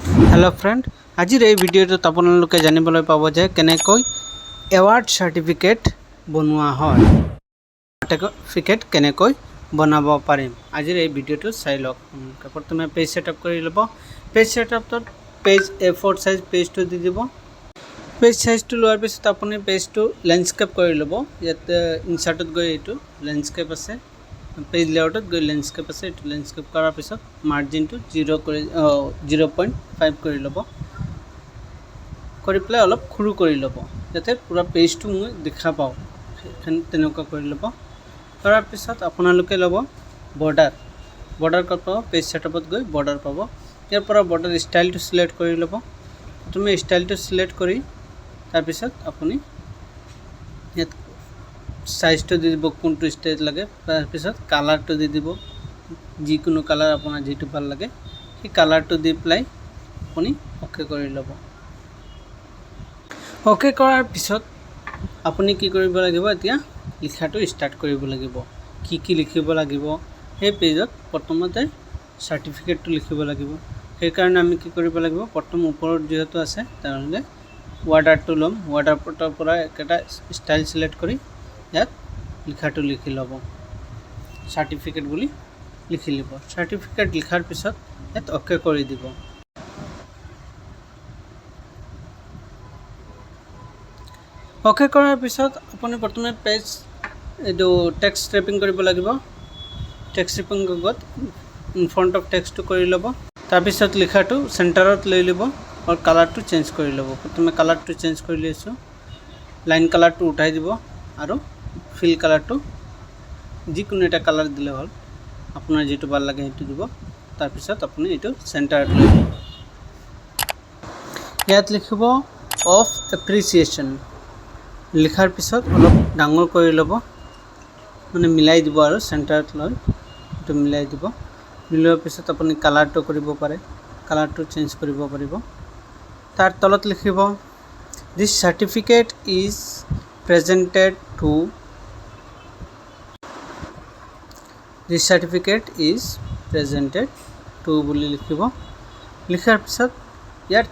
Hello friend आज भिडिओत आपलोके जानिबोलै पाब जे केनेকৈ award certificate बनवा है सार्टिफिकेट केनेকৈ बनाब पारिम आज भिडिओ चाई लक। प्रथम पेज सेटअप कर लब। Page setup page A4 size page तो दी दी पेज साइज तो लोৱাৰ পিছত আপুনি पेज तो लैंडस्केप कर लब। इते इनसार्टत गई ये लैंडस्केप आछे पेज लेआउटत गई लैंडस्केप आछे लैंडस्केप करार पिছত मार्जिन तो 0.5 कर लब कर पे अलग खुरु कर लब जाते पूरा पेज तो मैं देखा पाओ तेनका कर लब। करार पिছত आपनालोके लब बॉर्डर बॉर्डर कत पाब पेज सेटअपत गई बॉर्डर पाब यार बॉर्डर स्टाइल तो सिलेक्ट कर लब। प्रथम स्टाइल तो सिलेक्ट करी तार पिছত आपुनी साइज तो दी दी कौन स्टाइल लगे तार पिছত कलर तो दी दी जिको कलर अपना जी ভাল लगे সেই कलर तो दी पे अपनी ओके कर लब। ओके करार पिছত अपनी कि करिब लागिब एतिया लिखाটো स्टार्ट करिब लागिब कि लिखिब लागिब हे पेजत प्रथमते सार्टिफिकेट तो लिखिब लागिब সেই কাৰণে আমি কি কৰিব লাগিব প্ৰথম ওপৰত যেহেতু আছে তাহলে ওয়াটাৰটো লম ওয়াটাৰপটৰ পৰা একটা স্টাইল সিলেক্ট কৰি ইয়াত লিখাটো লিখি লব সাৰ্টিফিকেট বুলি লিখি লিব। সাৰ্টিফিকেট লিখাৰ পিছত ইয়াত ওকে কৰি দিব। ओके करार पिছত আপুনি প্ৰথমে পেজ এটো টেক্সট ৰেপিং কৰিব লাগিব। টেক্সট ৰেপিং গত इन फ्रंट ऑफ टेक्स्ट तो कर लब तार पिছত लिखाটো सेंटरत ले लब और कलर तो चेंज कर लब। प्रथम कलर तो चेंज कर लीसो लाइन कलर तो उठाई दी और फिल कलर तो जिको एट कलर दिले हल अपना जी ভাল लगे সেইটো দিব। तार पिছত अपनी ये सेंटरत ले ইয়াত लिखब ऑफ एप्रिसिएशन लिखार पिছত अलग डांगर कर लब माने मिलाई दी और सेंटरत लो मिलाई दी मिलोৱাৰ পিছত আপুনি কালাৰটো কৰিব পাৰে কালাৰটো চেঞ্জ কৰিব পাৰিব। তাৰ তলত লিখিব this certificate is presented to this certificate is presented to বুলি লিখিব। লিখাৰ পিছত ইয়াৰ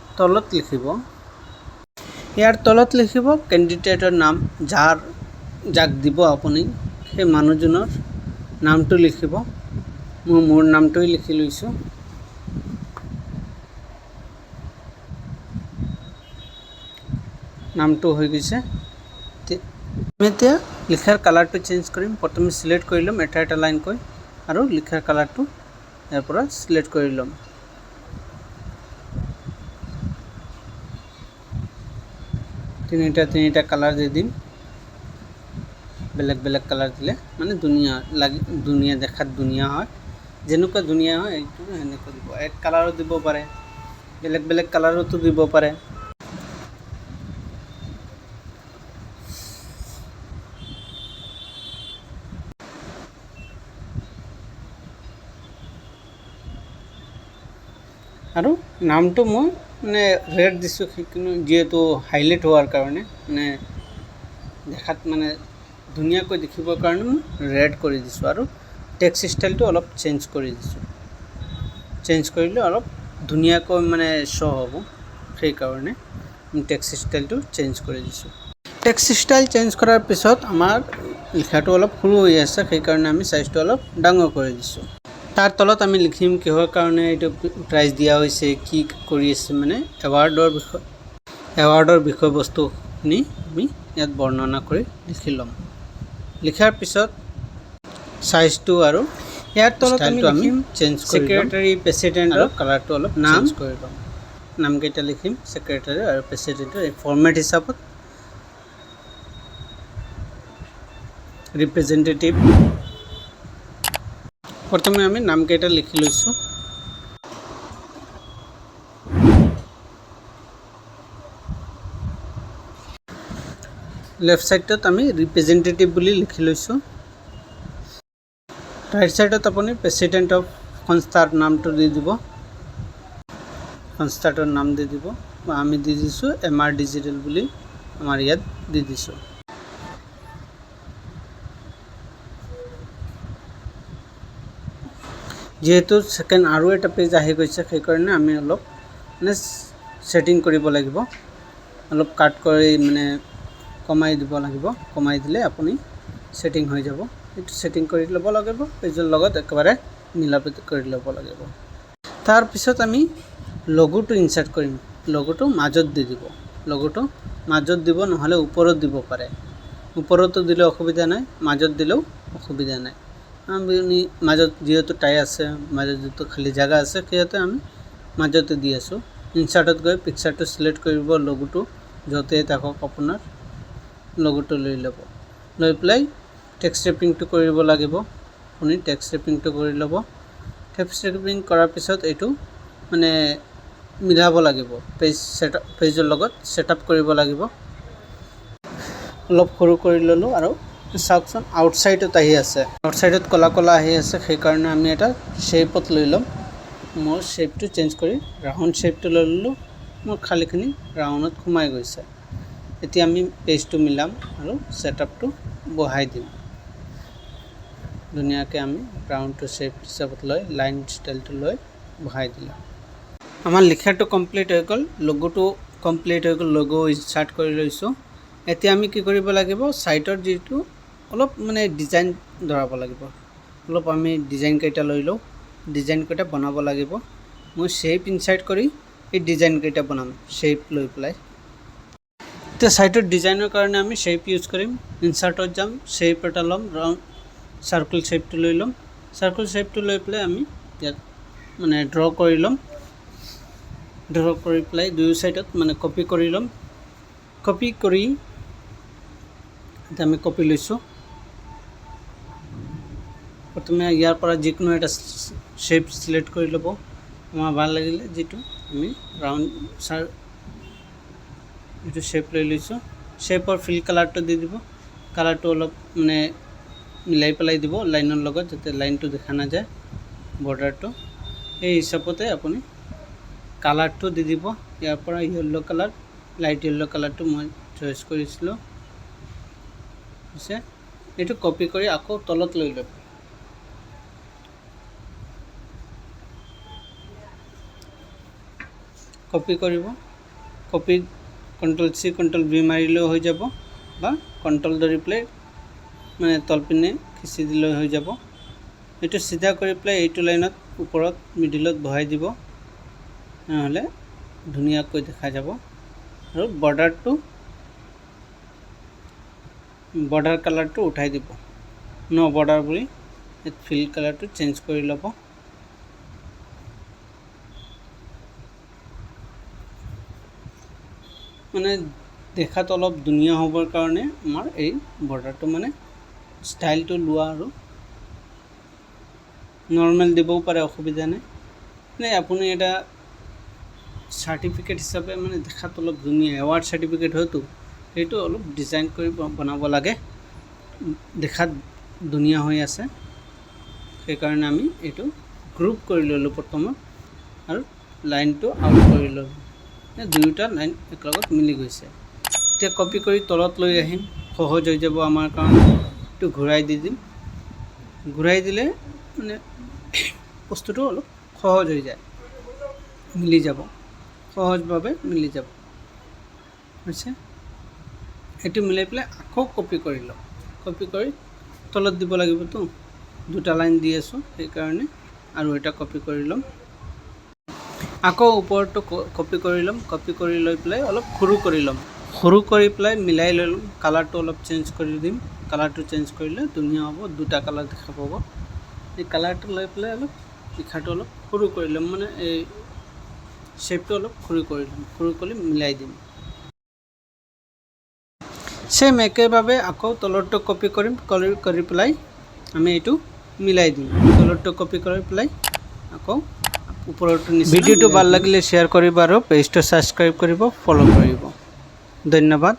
তলত লিখিব কেণ্ডিডেটৰ নাম যাক দিব আপুনি সেই মানুহজনৰ নামটো লিখিব। मोर नाम तो लिखि लैसो नाम तो हो गई लिखार कलर तो चेंज करिम प्रथम सिलेक्ट कर लम एटा लाइन क और लिखार कलर तो यार पर सिलेक्ट कर लम। तीनिटा कलर दे दिम बेलेग बेलेग कलर दिले माने दुनिया देखात दुनिया है जेनुका दुनिया है एक कलर দিব पारे बेलेग बेलेग कलर तो দিব पारे। और नाम तो मैं माने रेड दिसो जेहेतु हाइलाइट होवार कारणे माने देखात माने धुनियाको देखिबर कारणे मैं रेड कर दिसो और टेक्स्ट स्टाइल तो अलग चेंज कर दिसो चेंज करिले अलग धुनियाको माने शो हबो সেই कारणे टेक्स्ट स्टाइल तो चेंज कर दिसो। टेक्स्ट स्टाइल चेंज करार पिছত आमार लिखाটো अलग सৰু হৈ আছে সেই कारणे আমি সাইজটো अलग ডাঙৰ কৰি দিছো। तार तलत आमी लिखिम किहर कारणे एटो प्राइज दिया होइसे कि करि আছে মানে एवार्डर विषय वस्तुखिनि आमी यात बर्णना কৰি लिखि लम। लिखार पिছত साइज तो और यार तलत आमी चेंज सेक्रेटरी प्रेसिडेंट और कलर तो अलग नाम कर लम नाम केटा लिखिम सेक्रेटरी और प्रेसिडेंट फॉर्मेट हिसाब रिप्रेजेंटेटिव प्रथम आमी नाम केटा लिखि लैसो। लेफ्ट साइडत आमी रिप्रेजेंटेटिव बुली लिखि लैसो। राइट साइडत अपनी प्रेसिडेंट ऑफ संस्थार नाम तो दी दी संस्थाटर नाम दी दी आमी दी दिसो MR डिजिटल बुली आमार यात दी दिसो। जेहेतु सेकेंड और एट पेज आहि गई से कारण आम अलग মানে ছেটিং কৰিব লাগিব, অলপ কাট কৰি মানে কমাই দিব লাগিব। কমাই দিলে আপুনি ছেটিং হৈ যাব। এইটো ছেটিং কৰি ল'ব লাগিব, পেজৰ লগত একেবাৰে মিলাপ্ৰীতি কৰি ল'ব লাগিব। তাৰপিছত আমি লগোটো ইনচাৰ্ট কৰিম। লগোটো মাজত দি দিব, লগোটো মাজত দিব, নহ'লে ওপৰত দিব পাৰে। ওপৰতো দিলে অসুবিধা নাই, মাজত দিলেও অসুবিধা নাই। আমি মাজত যিহেতু টাই আছে, মাজত যিটো খালী জেগা আছে, সিহঁতে আমি মাজতে দি আছোঁ। ইনচাৰ্টত গৈ পিকচাৰটো ছিলেক্ট কৰিব, লগোটো য'তে থাকক আপোনাৰ লগোটো লৈ ল'ব। লৈ পেলাই টেক্সট ৰেপিংটো কৰিব লাগিব। আপুনি টেক্সট ৰেপিংটো কৰি ল'ব। টেক্সট ৰেপিং কৰাৰ পিছত এইটো মানে মিলাব লাগিব, পেজৰ লগত ছেটআপ কৰিব লাগিব। অলপ সৰু কৰি ল'লোঁ আৰু চাওকচোন আউটছাইডত আহি আছে, আউটছাইডত ক'লা ক'লা আহি আছে। সেইকাৰণে আমি এটা শ্বেপত লৈ ল'ম। মোৰ শ্বেপটো চেঞ্জ কৰি ৰাউণ্ড শ্বেপটো লৈ ল'লোঁ। মোৰ খালীখিনি ৰাউণ্ডত সোমাই গৈছে। এতিয়া আমি পেজটো মিলাম আৰু ছেটআপটো বহাই দিম। ধুনীয়াকৈ আমি ৰাউণ্ডটো শ্বেপ হিচাপত লৈ লাইন ষ্টাইলটো লৈ বহাই দিলোঁ। আমাৰ লিখাটো কমপ্লিট হৈ গ'ল, লগোটো কমপ্লিট হৈ গ'ল। লগো ইনচাৰ্ট কৰি লৈছোঁ। এতিয়া আমি কি কৰিব লাগিব, ছাইডৰ যিটো অলপ মানে ডিজাইন ধৰাব লাগিব। অলপ আমি ডিজাইনকেইটা লৈ লওঁ, ডিজাইনকেইটা বনাব লাগিব। মই শ্বেপ ইনচাৰ্ট কৰি এই ডিজাইনকেইটা বনাম, শ্বেপ লৈ পেলাই। এতিয়া ছাইডৰ ডিজাইনৰ কাৰণে আমি শ্বেপ ইউজ কৰিম। ইনচাৰ্টত যাম, শ্বেপ এটা ল'ম, ৰাউণ্ড চাৰ্কুল শ্বেপটো লৈ ল'ম। চাৰ্কুল শ্বেপটো লৈ পেলাই আমি ইয়াত মানে ড্ৰ কৰি ল'ম। ড্ৰ কৰি পেলাই দুয়ো ছাইডত মানে কপি কৰি ল'ম। কপি কৰি এতিয়া আমি কপি লৈছোঁ। প্ৰথমে ইয়াৰ পৰা যিকোনো এটা শ্বেপ ছিলেক্ট কৰি ল'ব। আমাৰ ভাল লাগিলে যিটো আমি ৰাউণ্ড এইটো শ্বেপ লৈ লৈছোঁ। শ্বেপৰ ফিল কালাৰটো দি দিব। কালাৰটো অলপ মানে মিলাই পেলাই দিব লাইনৰ লগত, যাতে লাইনটো দেখা নাযায়, বৰ্ডাৰটো। সেই হিচাপতে আপুনি কালাৰটো দি দিব। ইয়াৰ পৰা য়েল্ল' কালাৰ, লাইট য়েল্ল' কালাৰটো মই চইচ কৰিছিলোঁ। হৈছে এইটো কপি কৰি আকৌ তলত লৈ ল'ব। কপি কৰিব, কপি Ctrl+C Ctrl+V মাৰিলেও হৈ যাব, বা কণ্ট্ৰল ধৰি পেলাই মানে তলপিনে খিচি দিলেও হৈ যাব। এইটো চিধা কৰি পেলাই এইটো লাইনত ওপৰত মিডিলত বহাই দিব, নহ'লে ধুনীয়াকৈ দেখা যাব। আৰু বৰ্ডাৰ কালাৰটো উঠাই দিব, ন' বৰ্ডাৰ বুলি ফিল কালাৰটো চেঞ্জ কৰি ল'ব। মানে দেখাত অলপ ধুনীয়া হ'বৰ কাৰণে আমাৰ এই বৰ্ডাৰটো মানে ষ্টাইলটো লোৱা, আৰু নৰ্মেল দিবও পাৰে, অসুবিধা নাই। মানে আপুনি এটা চাৰ্টিফিকেট হিচাপে মানে দেখাত অলপ ধুনীয়া, এৱাৰ্ড চাৰ্টিফিকেট হয়তো, সেইটো অলপ ডিজাইন কৰি বনাব লাগে। দেখাত ধুনীয়া হৈ আছে, সেইকাৰণে আমি এইটো গ্ৰুপ কৰি ল'লোঁ প্ৰথমত, আৰু লাইনটো আউট কৰি ল'লোঁ। দুয়োটা লাইন একেলগত মিলি গৈছে। এতিয়া কপি কৰি তলত লৈ আহিম, সহজ হৈ যাব আমাৰ কাৰণে। এইটো ঘূৰাই দি দিম। ঘূৰাই দিলে মানে বস্তুটো অলপ সহজ হৈ যায়, মিলি যাব, সহজভাৱে মিলি যাব। হৈছে এইটো মিলাই পেলাই আকৌ কপি কৰি লওঁ। কপি কৰি তলত দিব লাগিবতো, দুটা লাইন দি আছোঁ সেইকাৰণে, আৰু এটা কপি কৰি ল'ম। আকৌ ওপৰটো কপি কৰি ল'ম। কপি কৰি লৈ পেলাই অলপ সৰু কৰি ল'ম। সৰু কৰি পেলাই মিলাই লৈ ল'ম। কালাৰটো অলপ চেঞ্জ কৰি দিম। কালাৰটো চেঞ্জ কৰিলে ধুনীয়া হ'ব, দুটা কালাৰ দেখা পাব। এই কালাৰটো লৈ পেলাই অলপ লিখাটো অলপ সৰু কৰি ল'ম, মানে এই শ্বেপটো অলপ সৰু কৰি ল'ম। সৰু কৰি মিলাই দিম। ছেম একেভাৱে আকৌ তলৰটো কপি কৰিম। কৰি পেলাই আমি এইটো মিলাই দিম। তলৰটো কপি কৰি পেলাই আকৌ ওপৰটো নিচিনা। ভিডিঅ'টো ভাল লাগিলে শ্বেয়াৰ কৰিব আৰু পেজটো ছাবস্ক্ৰাইব কৰিব, ফ'ল' কৰিব। ধন্যবাদ।